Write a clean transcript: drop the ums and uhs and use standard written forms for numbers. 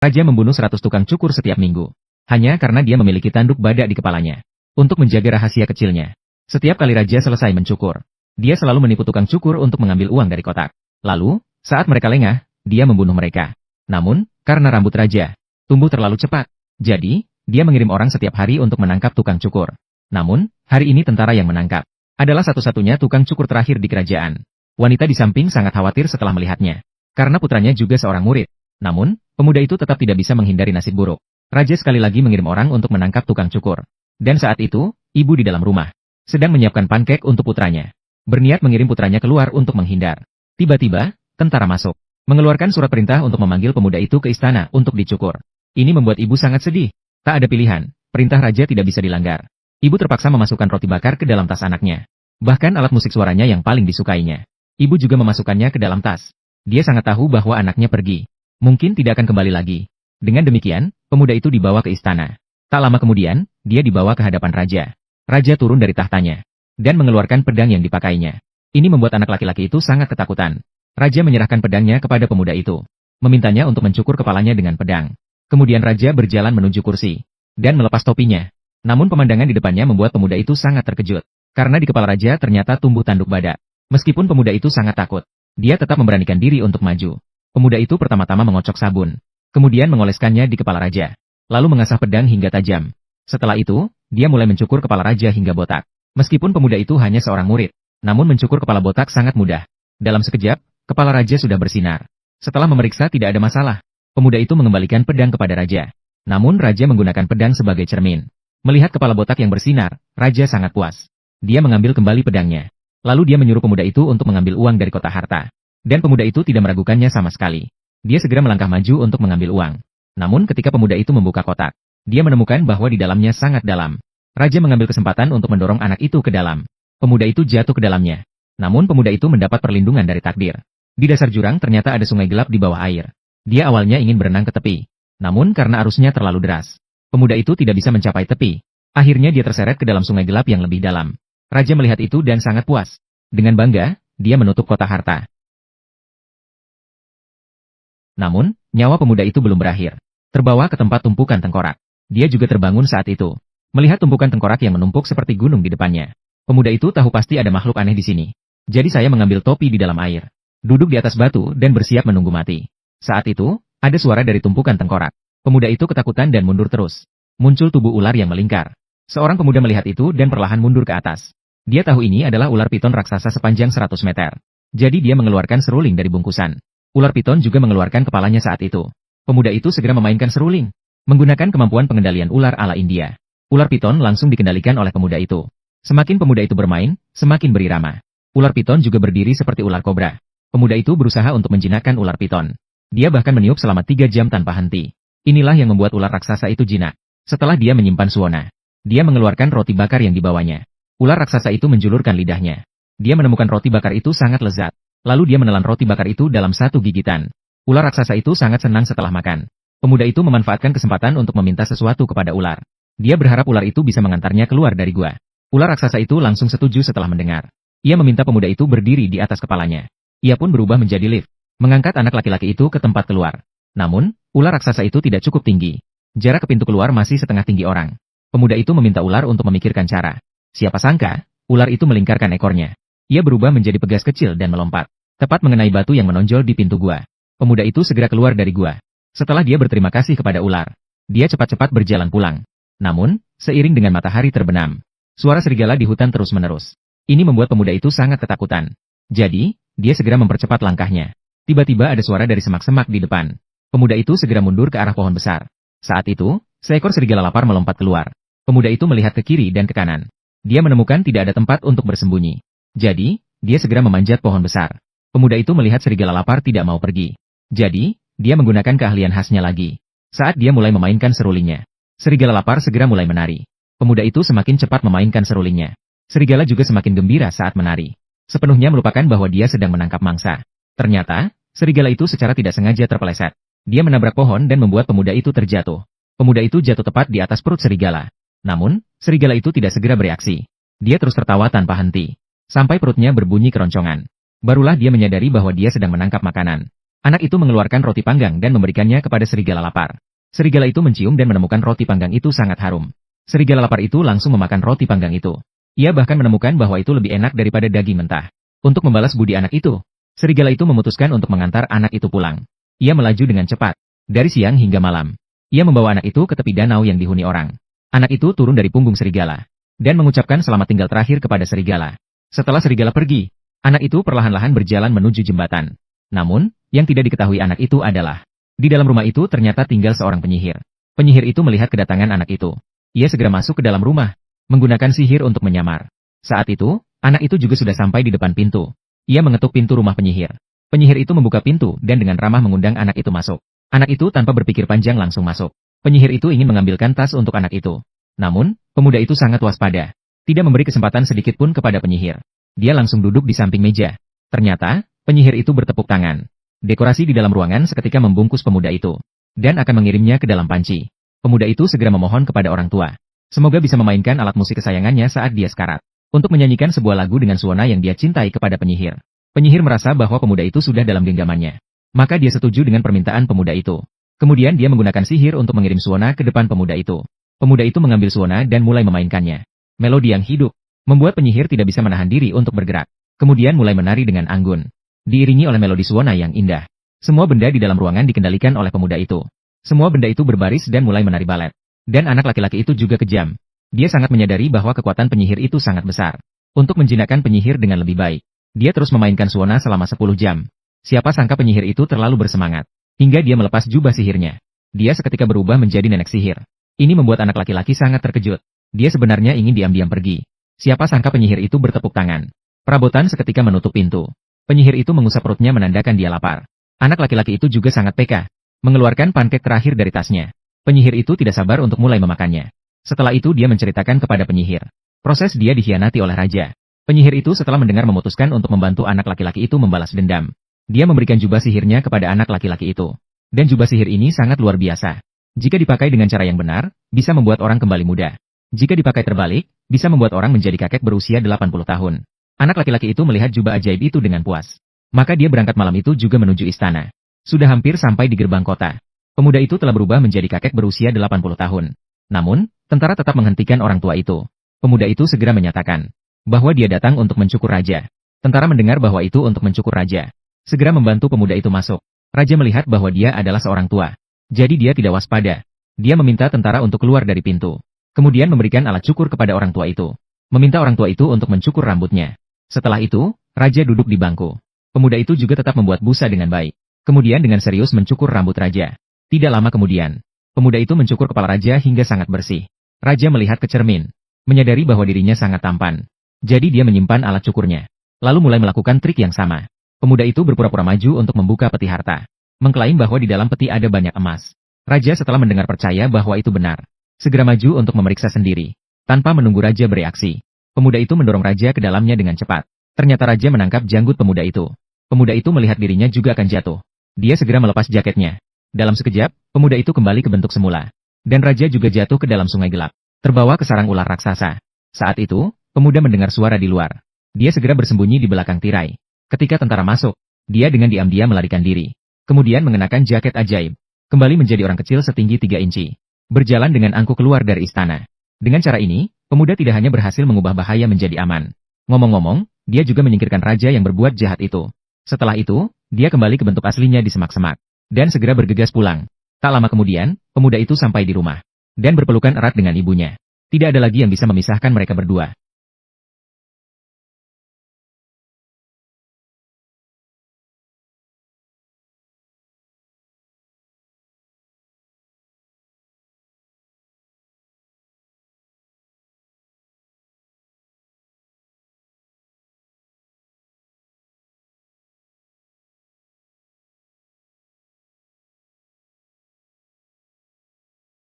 Raja membunuh 100 tukang cukur setiap minggu. Hanya karena dia memiliki tanduk badak di kepalanya. Untuk menjaga rahasia kecilnya. Setiap kali Raja selesai mencukur, dia selalu menipu tukang cukur untuk mengambil uang dari kotak. Lalu, saat mereka lengah, dia membunuh mereka. Namun, karena rambut Raja tumbuh terlalu cepat, jadi, dia mengirim orang setiap hari untuk menangkap tukang cukur. Namun, hari ini tentara yang menangkap adalah satu-satunya tukang cukur terakhir di kerajaan. Wanita di samping sangat khawatir setelah melihatnya. Karena putranya juga seorang murid. Namun, pemuda itu tetap tidak bisa menghindari nasib buruk. Raja sekali lagi mengirim orang untuk menangkap tukang cukur. Dan saat itu, ibu di dalam rumah sedang menyiapkan pankek untuk putranya. Berniat mengirim putranya keluar untuk menghindar. Tiba-tiba, tentara masuk. Mengeluarkan surat perintah untuk memanggil pemuda itu ke istana untuk dicukur. Ini membuat ibu sangat sedih. Tak ada pilihan, perintah raja tidak bisa dilanggar. Ibu terpaksa memasukkan roti bakar ke dalam tas anaknya. Bahkan alat musik suaranya yang paling disukainya. Ibu juga memasukkannya ke dalam tas. Dia sangat tahu bahwa anaknya pergi. Mungkin tidak akan kembali lagi. Dengan demikian, pemuda itu dibawa ke istana. Tak lama kemudian, dia dibawa ke hadapan raja. Raja turun dari tahtanya dan mengeluarkan pedang yang dipakainya. Ini membuat anak laki-laki itu sangat ketakutan. Raja menyerahkan pedangnya kepada pemuda itu, memintanya untuk mencukur kepalanya dengan pedang. Kemudian raja berjalan menuju kursi dan melepas topinya. Namun pemandangan di depannya membuat pemuda itu sangat terkejut, karena di kepala raja ternyata tumbuh tanduk badak. Meskipun pemuda itu sangat takut, dia tetap memberanikan diri untuk maju. Pemuda itu pertama-tama mengocok sabun, kemudian mengoleskannya di kepala raja, lalu mengasah pedang hingga tajam. Setelah itu, dia mulai mencukur kepala raja hingga botak. Meskipun pemuda itu hanya seorang murid, namun mencukur kepala botak sangat mudah. Dalam sekejap, kepala raja sudah bersinar. Setelah memeriksa tidak ada masalah, pemuda itu mengembalikan pedang kepada raja. Namun raja menggunakan pedang sebagai cermin. Melihat kepala botak yang bersinar, raja sangat puas. Dia mengambil kembali pedangnya. Lalu dia menyuruh pemuda itu untuk mengambil uang dari kotak harta. Dan pemuda itu tidak meragukannya sama sekali. Dia segera melangkah maju untuk mengambil uang. Namun ketika pemuda itu membuka kotak, dia menemukan bahwa di dalamnya sangat dalam. Raja mengambil kesempatan untuk mendorong anak itu ke dalam. Pemuda itu jatuh ke dalamnya. Namun pemuda itu mendapat perlindungan dari takdir. Di dasar jurang ternyata ada sungai gelap di bawah air. Dia awalnya ingin berenang ke tepi. Namun karena arusnya terlalu deras, pemuda itu tidak bisa mencapai tepi. Akhirnya dia terseret ke dalam sungai gelap yang lebih dalam. Raja melihat itu dan sangat puas. Dengan bangga, dia menutup kotak harta. Namun, nyawa pemuda itu belum berakhir. Terbawa ke tempat tumpukan tengkorak. Dia juga terbangun saat itu. Melihat tumpukan tengkorak yang menumpuk seperti gunung di depannya. Pemuda itu tahu pasti ada makhluk aneh di sini. Jadi saya mengambil topi di dalam air. Duduk di atas batu dan bersiap menunggu mati. Saat itu, ada suara dari tumpukan tengkorak. Pemuda itu ketakutan dan mundur terus. Muncul tubuh ular yang melingkar. Seorang pemuda melihat itu dan perlahan mundur ke atas. Dia tahu ini adalah ular piton raksasa sepanjang 100 meter. Jadi dia mengeluarkan seruling dari bungkusan. Ular piton juga mengeluarkan kepalanya saat itu. Pemuda itu segera memainkan seruling. Menggunakan kemampuan pengendalian ular ala India. Ular piton langsung dikendalikan oleh pemuda itu. Semakin pemuda itu bermain, semakin berirama. Ular piton juga berdiri seperti ular kobra. Pemuda itu berusaha untuk menjinakkan ular piton. Dia bahkan meniup selama 3 jam tanpa henti. Inilah yang membuat ular raksasa itu jinak. Setelah dia menyimpan suona, dia mengeluarkan roti bakar yang dibawanya. Ular raksasa itu menjulurkan lidahnya. Dia menemukan roti bakar itu sangat lezat. Lalu dia menelan roti bakar itu dalam satu gigitan. Ular raksasa itu sangat senang setelah makan. Pemuda itu memanfaatkan kesempatan untuk meminta sesuatu kepada ular. Dia berharap ular itu bisa mengantarnya keluar dari gua. Ular raksasa itu langsung setuju setelah mendengar. Ia meminta pemuda itu berdiri di atas kepalanya. Ia pun berubah menjadi lift, mengangkat anak laki-laki itu ke tempat keluar. Namun, ular raksasa itu tidak cukup tinggi. Jarak ke pintu keluar masih setengah tinggi orang. Pemuda itu meminta ular untuk memikirkan cara. Siapa sangka, ular itu melingkarkan ekornya. Ia berubah menjadi pegas kecil dan melompat, tepat mengenai batu yang menonjol di pintu gua. Pemuda itu segera keluar dari gua. Setelah dia berterima kasih kepada ular, dia cepat-cepat berjalan pulang. Namun, seiring dengan matahari terbenam, suara serigala di hutan terus-menerus. Ini membuat pemuda itu sangat ketakutan. Jadi, dia segera mempercepat langkahnya. Tiba-tiba ada suara dari semak-semak di depan. Pemuda itu segera mundur ke arah pohon besar. Saat itu, seekor serigala lapar melompat keluar. Pemuda itu melihat ke kiri dan ke kanan. Dia menemukan tidak ada tempat untuk bersembunyi. Jadi, dia segera memanjat pohon besar. Pemuda itu melihat serigala lapar tidak mau pergi. Jadi, dia menggunakan keahlian khasnya lagi. Saat dia mulai memainkan serulingnya, serigala lapar segera mulai menari. Pemuda itu semakin cepat memainkan serulingnya. Serigala juga semakin gembira saat menari. Sepenuhnya melupakan bahwa dia sedang menangkap mangsa. Ternyata, serigala itu secara tidak sengaja terpeleset. Dia menabrak pohon dan membuat pemuda itu terjatuh. Pemuda itu jatuh tepat di atas perut serigala. Namun, serigala itu tidak segera bereaksi. Dia terus tertawa tanpa henti. Sampai perutnya berbunyi keroncongan. Barulah dia menyadari bahwa dia sedang menangkap makanan. Anak itu mengeluarkan roti panggang dan memberikannya kepada serigala lapar. Serigala itu mencium dan menemukan roti panggang itu sangat harum. Serigala lapar itu langsung memakan roti panggang itu. Ia bahkan menemukan bahwa itu lebih enak daripada daging mentah. Untuk membalas budi anak itu, serigala itu memutuskan untuk mengantar anak itu pulang. Ia melaju dengan cepat, dari siang hingga malam. Ia membawa anak itu ke tepi danau yang dihuni orang. Anak itu turun dari punggung serigala, dan mengucapkan selamat tinggal terakhir kepada serigala. Setelah serigala pergi, anak itu perlahan-lahan berjalan menuju jembatan. Namun, yang tidak diketahui anak itu adalah, di dalam rumah itu ternyata tinggal seorang penyihir. Penyihir itu melihat kedatangan anak itu. Ia segera masuk ke dalam rumah, menggunakan sihir untuk menyamar. Saat itu, anak itu juga sudah sampai di depan pintu. Ia mengetuk pintu rumah penyihir. Penyihir itu membuka pintu dan dengan ramah mengundang anak itu masuk. Anak itu tanpa berpikir panjang langsung masuk. Penyihir itu ingin mengambilkan tas untuk anak itu. Namun, pemuda itu sangat waspada. Tidak memberi kesempatan sedikit pun kepada penyihir. Dia langsung duduk di samping meja. Ternyata, penyihir itu bertepuk tangan. Dekorasi di dalam ruangan seketika membungkus pemuda itu. Dan akan mengirimnya ke dalam panci. Pemuda itu segera memohon kepada orang tua. Semoga bisa memainkan alat musik kesayangannya saat dia sekarat. Untuk menyanyikan sebuah lagu dengan suona yang dia cintai kepada penyihir. Penyihir merasa bahwa pemuda itu sudah dalam genggamannya. Maka dia setuju dengan permintaan pemuda itu. Kemudian dia menggunakan sihir untuk mengirim suona ke depan pemuda itu. Pemuda itu mengambil suona dan mulai memainkannya. Melodi yang hidup membuat penyihir tidak bisa menahan diri untuk bergerak. Kemudian mulai menari dengan anggun. Diiringi oleh melodi suona yang indah. Semua benda di dalam ruangan dikendalikan oleh pemuda itu. Semua benda itu berbaris dan mulai menari balet. Dan anak laki-laki itu juga kejam. Dia sangat menyadari bahwa kekuatan penyihir itu sangat besar. Untuk menjinakkan penyihir dengan lebih baik, dia terus memainkan suona selama 10 jam. Siapa sangka penyihir itu terlalu bersemangat, hingga dia melepas jubah sihirnya. Dia seketika berubah menjadi nenek sihir. Ini membuat anak laki-laki sangat terkejut. Dia sebenarnya ingin diam-diam pergi. Siapa sangka penyihir itu bertepuk tangan. Perabotan seketika menutup pintu. Penyihir itu mengusap perutnya menandakan dia lapar. Anak laki-laki itu juga sangat peka, mengeluarkan pankek terakhir dari tasnya. Penyihir itu tidak sabar untuk mulai memakannya. Setelah itu dia menceritakan kepada penyihir. Proses dia dikhianati oleh raja. Penyihir itu setelah mendengar memutuskan untuk membantu anak laki-laki itu membalas dendam. Dia memberikan jubah sihirnya kepada anak laki-laki itu. Dan jubah sihir ini sangat luar biasa. Jika dipakai dengan cara yang benar, bisa membuat orang kembali muda. Jika dipakai terbalik, bisa membuat orang menjadi kakek berusia 80 tahun. Anak laki-laki itu melihat jubah ajaib itu dengan puas. Maka dia berangkat malam itu juga menuju istana. Sudah hampir sampai di gerbang kota. Pemuda itu telah berubah menjadi kakek berusia 80 tahun. Namun, tentara tetap menghentikan orang tua itu. Pemuda itu segera menyatakan bahwa dia datang untuk mencukur raja. Tentara mendengar bahwa itu untuk mencukur raja. Segera membantu pemuda itu masuk. Raja melihat bahwa dia adalah seorang tua. Jadi dia tidak waspada. Dia meminta tentara untuk keluar dari pintu. Kemudian memberikan alat cukur kepada orang tua itu. Meminta orang tua itu untuk mencukur rambutnya. Setelah itu, raja duduk di bangku. Pemuda itu juga tetap membuat busa dengan baik. Kemudian dengan serius mencukur rambut raja. Tidak lama kemudian, pemuda itu mencukur kepala raja hingga sangat bersih. Raja melihat ke cermin, menyadari bahwa dirinya sangat tampan. Jadi dia menyimpan alat cukurnya. Lalu mulai melakukan trik yang sama. Pemuda itu berpura-pura maju untuk membuka peti harta. Mengklaim bahwa di dalam peti ada banyak emas. Raja setelah mendengar percaya bahwa itu benar. Segera maju untuk memeriksa sendiri. Tanpa menunggu raja bereaksi. Pemuda itu mendorong raja ke dalamnya dengan cepat. Ternyata raja menangkap janggut pemuda itu. Pemuda itu melihat dirinya juga akan jatuh. Dia segera melepas jaketnya. Dalam sekejap, pemuda itu kembali ke bentuk semula. Dan raja juga jatuh ke dalam sungai gelap. Terbawa ke sarang ular raksasa. Saat itu, pemuda mendengar suara di luar. Dia segera bersembunyi di belakang tirai. Ketika tentara masuk, dia dengan diam-diam melarikan diri. Kemudian mengenakan jaket ajaib. Kembali menjadi orang kecil setinggi 3 inci. Berjalan dengan angkuh keluar dari istana. Dengan cara ini, pemuda tidak hanya berhasil mengubah bahaya menjadi aman. Ngomong-ngomong, dia juga menyingkirkan raja yang berbuat jahat itu. Setelah itu, dia kembali ke bentuk aslinya di semak-semak. Dan segera bergegas pulang. Tak lama kemudian, pemuda itu sampai di rumah. Dan berpelukan erat dengan ibunya. Tidak ada lagi yang bisa memisahkan mereka berdua.